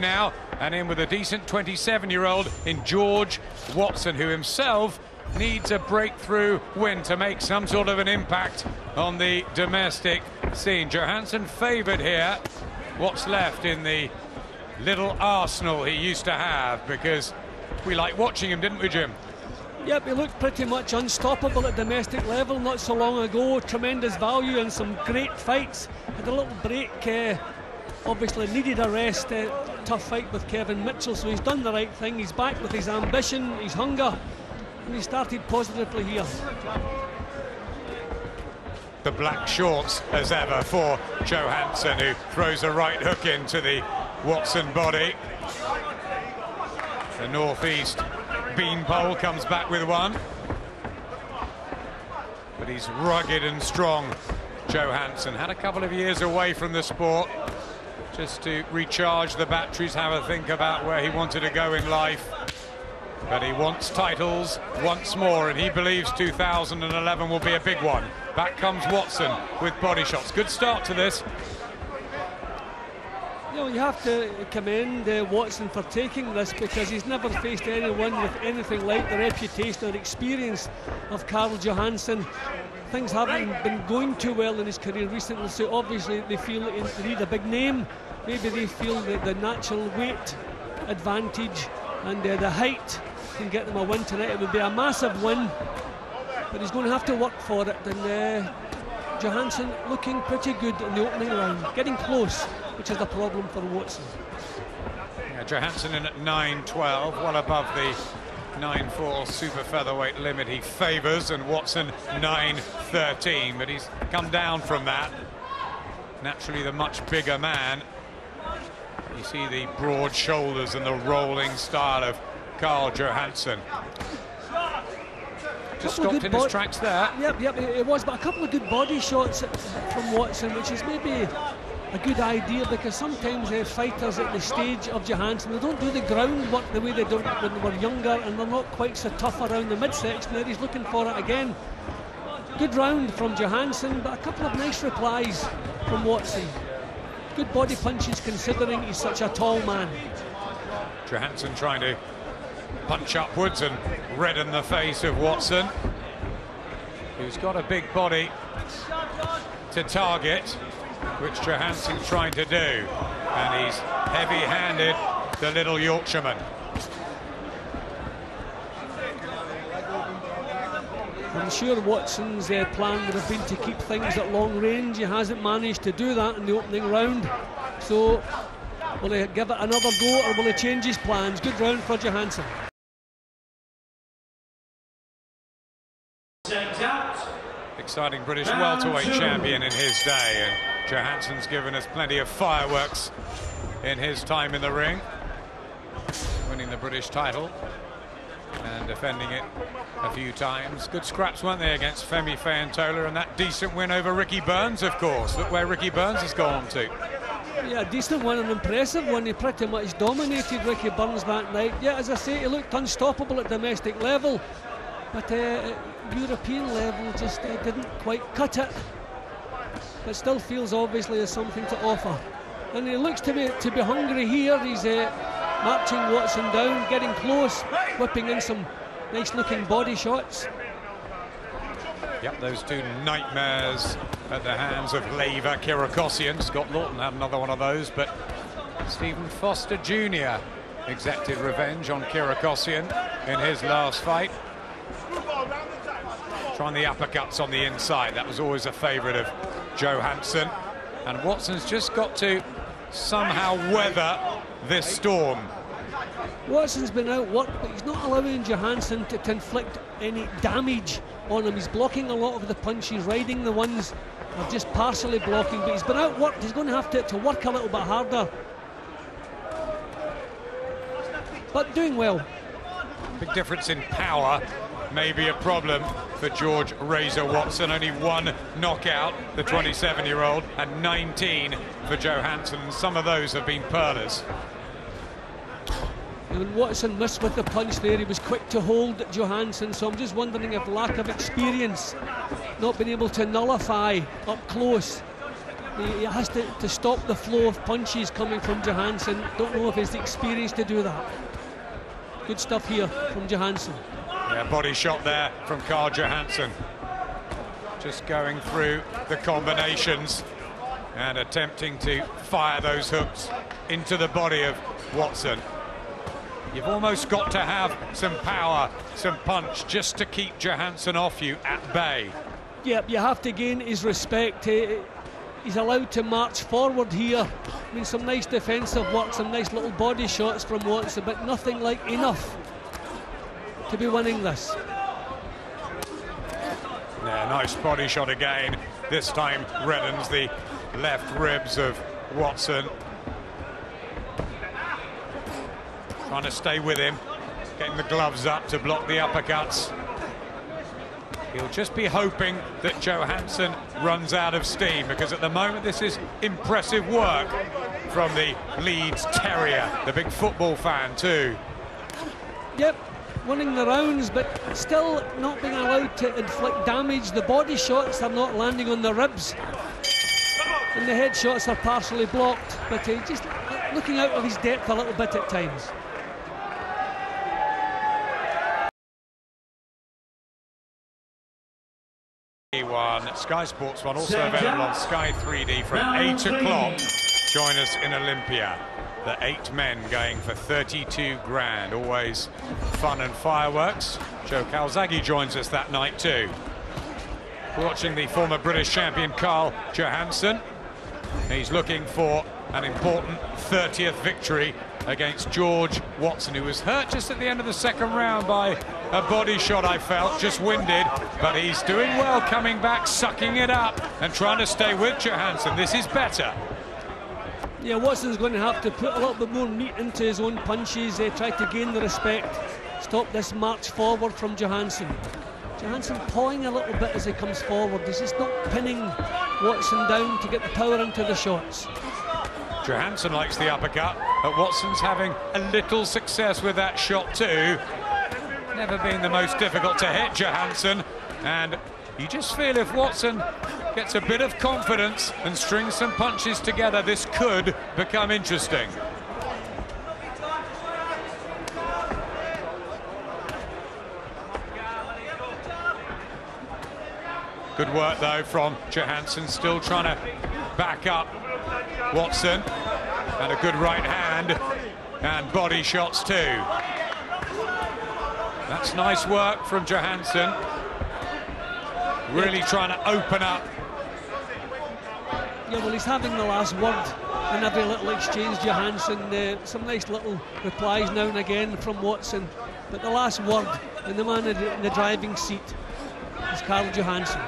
now, and in with a decent 27-year-old in George Watson, who himself needs a breakthrough win to make some sort of an impact on the domestic scene. Johanneson favoured here. What's left in the little arsenal he used to have, because we liked watching him, didn't we, Jim? Yep, he looked pretty much unstoppable at domestic level not so long ago. Tremendous value and some great fights. Had a little break, obviously needed a rest. Tough fight with Kevin Mitchell, so he's done the right thing. He's back with his ambition, his hunger, and he started positively here. The black shorts as ever for Johanneson, who throws a right hook into the Watson body. The northeast beanpole comes back with one, but he's rugged and strong. Johanneson had a couple of years away from the sport just to recharge the batteries, have a think about where he wanted to go in life, but he wants titles once more, and he believes 2011 will be a big one. Back comes Watson with body shots. Good start to this. You know, you have to commend Watson for taking this, because he's never faced anyone with anything like the reputation or experience of Carl Johanneson. Things haven't been going too well in his career recently, so obviously they feel they need a big name. Maybe they feel that the natural weight advantage and the height can get them a win tonight. It would be a massive win, but he's going to have to work for it. And Johanneson looking pretty good in the opening round, getting close, which is the problem for Watson. Yeah, Johanneson in at 9.12, well above the 9.4 super featherweight limit he favours, and Watson 9.13, but he's come down from that. Naturally the much bigger man. You see the broad shoulders and the rolling style of Carl Johanneson. Just stopped in his tracks there. Yep, it was, but a couple of good body shots from Watson, which is maybe a good idea, because sometimes fighters at the stage of Johanneson, they don't do the groundwork the way they did when they were younger, and they're not quite so tough around the midsection. There he's looking for it again. Good round from Johanneson, but a couple of nice replies from Watson. Good body punches considering he's such a tall man. Johanneson trying to punch upwards and redden the face of Watson, who's got a big body to target, which Johanneson's trying to do, and he's heavy-handed, the little Yorkshireman. I'm sure Watson's plan would have been to keep things at long range. He hasn't managed to do that in the opening round, so will he give it another go, or will he change his plans? Good round for Johanneson. Exciting British welterweight champion in his day, and Johanneson's given us plenty of fireworks in his time in the ring, winning the British title and defending it a few times. Good scraps, weren't they, against Femi Fayantola, and that decent win over Ricky Burns, of course. Look where Ricky Burns has gone to. Yeah, decent one, an impressive one. He pretty much dominated Ricky Burns that night. Yeah, as I say, he looked unstoppable at domestic level, but at European level just didn't quite cut it. But still feels obviously has something to offer. And he looks to be hungry here. He's marching Watson down, getting close, whipping in some nice-looking body shots. Yep, those two nightmares at the hands of Lever Kirakossian. Scott Lawton had another one of those, but Stephen Foster Jr. exacted revenge on Kirakossian in his last fight. Trying the uppercuts on the inside, that was always a favourite of Johanneson. And Watson's just got to somehow weather this storm. Watson's been outworked, but he's not allowing Johanneson to inflict any damage on him. He's blocking a lot of the punches, riding the ones of just partially blocking, but he's been outworked. He's going to have to work a little bit harder. But doing well. Big difference in power may be a problem for George Razor Watson. Only one knockout, the 27-year-old, and 19 for Johanneson. Some of those have been pearlers. When Watson missed with the punch there, he was quick to hold Johanneson, so I'm just wondering if lack of experience, not being able to nullify up close, He has to stop the flow of punches coming from Johanneson. Don't know if he has the experience to do that. Good stuff here from Johanneson. Yeah, body shot there from Carl Johanneson. Just going through the combinations and attempting to fire those hooks into the body of Watson. You've almost got to have some power, some punch, just to keep Johanneson off you at bay. Yep, you have to gain his respect. He's allowed to march forward here. I mean, some nice defensive work, some nice little body shots from Watson, but nothing like enough to be winning this. Yeah, nice body shot again. This time reddens the left ribs of Watson. Trying to stay with him, getting the gloves up to block the uppercuts. He'll just be hoping that Johanneson runs out of steam, because at the moment this is impressive work from the Leeds Terrier, the big football fan too. Yep, winning the rounds, but still not being allowed to inflict damage. The body shots are not landing on the ribs, and the head shots are partially blocked, but just looking out of his depth a little bit at times. R-1, Sky Sports 1, also available on Sky 3D from 8 o'clock. Join us in Olympia. The 8 men going for 32 grand. Always fun and fireworks. Joe Calzaghe joins us that night too. We're watching the former British champion Carl Johanneson. He's looking for an important 30th victory against George Watson, who was hurt just at the end of the second round by a body shot, I felt, just winded, but he's doing well coming back, sucking it up and trying to stay with Johanneson. This is better. Yeah, Watson's going to have to put a little bit more meat into his own punches, try to gain the respect, stop this march forward from Johanneson. Johanneson pawing a little bit as he comes forward. He's just not pinning Watson down to get the power into the shots. Johanneson likes the uppercut, but Watson's having a little success with that shot too. Never been the most difficult to hit, Johanneson, and you just feel if Watson gets a bit of confidence and strings some punches together, this could become interesting. Good work though from Johanneson, still trying to back up Watson, and a good right hand and body shots too. That's nice work from Johanneson, really trying to open up. Yeah, well, he's having the last word in every little exchange, Johanneson. Some nice little replies now and again from Watson, but the last word, and the man in the driving seat is Carl Johanneson.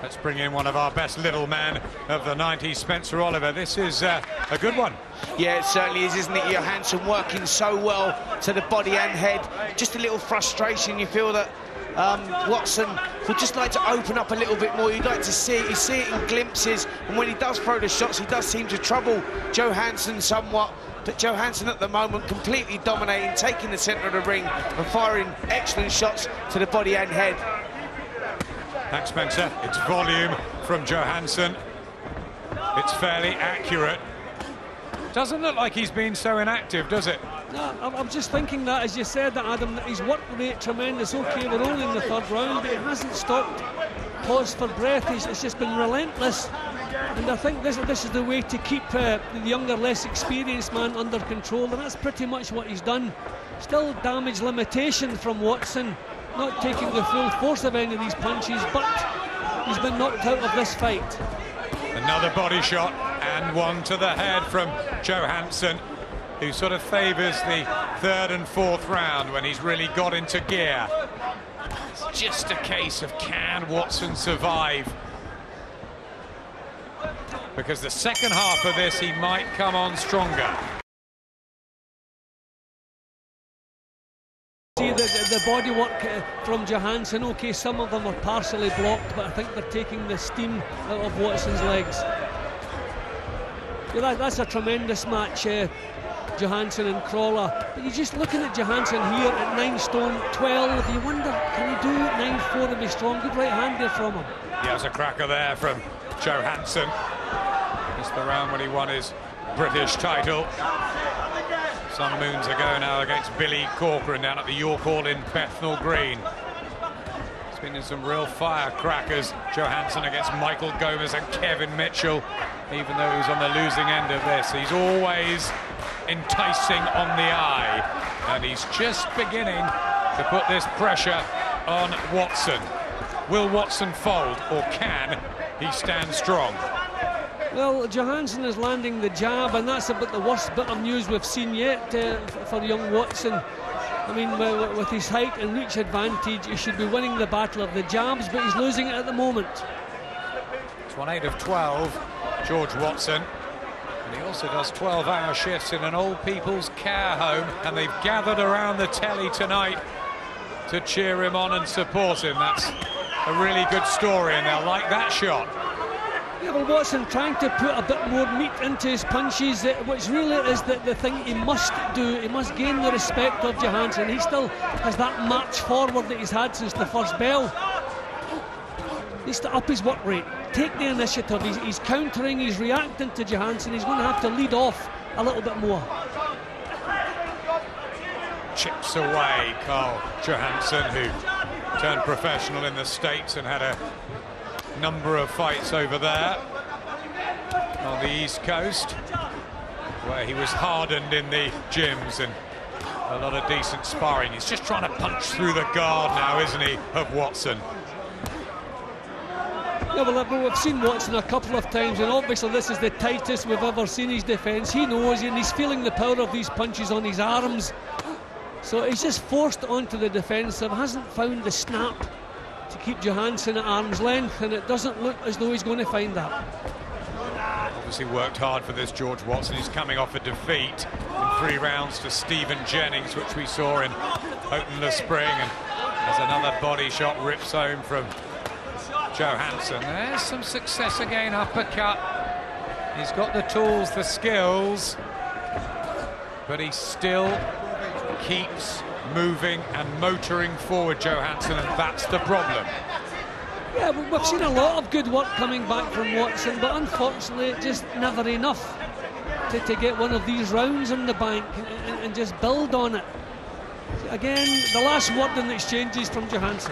Let's bring in one of our best little men of the 90s, Spencer Oliver. This is a good one. Yeah, it certainly is, isn't it? Johanneson working so well to the body and head. Just a little frustration. You feel that Watson would just like to open up a little bit more. You'd like to see it. You see it in glimpses. And when he does throw the shots, he does seem to trouble Johanneson somewhat. But Johanneson at the moment completely dominating, taking the centre of the ring and firing excellent shots to the body and head. Thanks, Spencer. It's volume from Johanneson. It's fairly accurate. Doesn't look like he's been so inactive, does it? No, I'm just thinking that, as you said, that Adam, that his work rate tremendous. Okay, we're only in the third round, but he hasn't stopped. Pause for breath. It's just been relentless. And I think this is the way to keep the younger, less experienced man under control, and that's pretty much what he's done. Still damage limitation from Watson, not taking the full force of any of these punches, but he's been knocked out of this fight. Another body shot and one to the head from Johanneson, who sort of favours the third and fourth round when he's really got into gear. It's just a case of can Watson survive? Because the second half of this he might come on stronger. See the body work from Johanneson. Okay, some of them are partially blocked, but I think they're taking the steam out of Watson's legs. Yeah, that's a tremendous match, Johanneson and Crawler. But you're just looking at Johanneson here at 9 stone 12. You wonder, can he do 9-4 and be strong? Good right hand there from him. Yeah, there's a cracker there from Johanneson. Missed the round when he won his British title some moons ago now against Billy Corcoran down at the York Hall in Bethnal Green. It's been in some real firecrackers. Johanneson against Michael Gomez and Kevin Mitchell. Even though he's on the losing end of this, he's always enticing on the eye. And he's just beginning to put this pressure on Watson. Will Watson fold, or can he stand strong? Well, Johanneson is landing the jab, and that's about the worst bit of news we've seen yet for young Watson. I mean, with his height and reach advantage, he should be winning the battle of the jabs, but he's losing it at the moment. It's 1-8 of 12, George Watson. And he also does 12-hour shifts in an old people's care home, and they've gathered around the telly tonight to cheer him on and support him. That's a really good story, and they'll like that shot. Yeah, well, Watson trying to put a bit more meat into his punches, which really is the thing he must do. He must gain the respect of Johanneson. He still has that march forward that he's had since the first bell. He needs to up his work rate, take the initiative. He's countering, he's reacting to Johanneson. He's going to have to lead off a little bit more. Chips away Carl Johanneson, who turned professional in the States and had a number of fights over there on the East Coast, where he was hardened in the gyms and a lot of decent sparring. He's just trying to punch through the guard now, isn't he, of Watson? Yeah, well, we've seen Watson a couple of times, and obviously this is the tightest we've ever seen his defence. He knows, and he's feeling the power of these punches on his arms. So he's just forced onto the defensive, hasn't found the snap to keep Johanneson at arm's length, and it doesn't look as though he's going to find that. Obviously worked hard for this, George Watson. He's coming off a defeat in 3 rounds to Stephen Jennings, which we saw in Houghton-le-Spring, and there's another body shot rips home from Johanneson. There's some success again, uppercut. He's got the tools, the skills, but he still keeps moving and motoring forward, Johanneson, and that's the problem. Yeah, we've seen a lot of good work coming back from Watson, but unfortunately just never enough to get one of these rounds in the bank and just build on it. Again, the last word in the exchanges from Johanneson.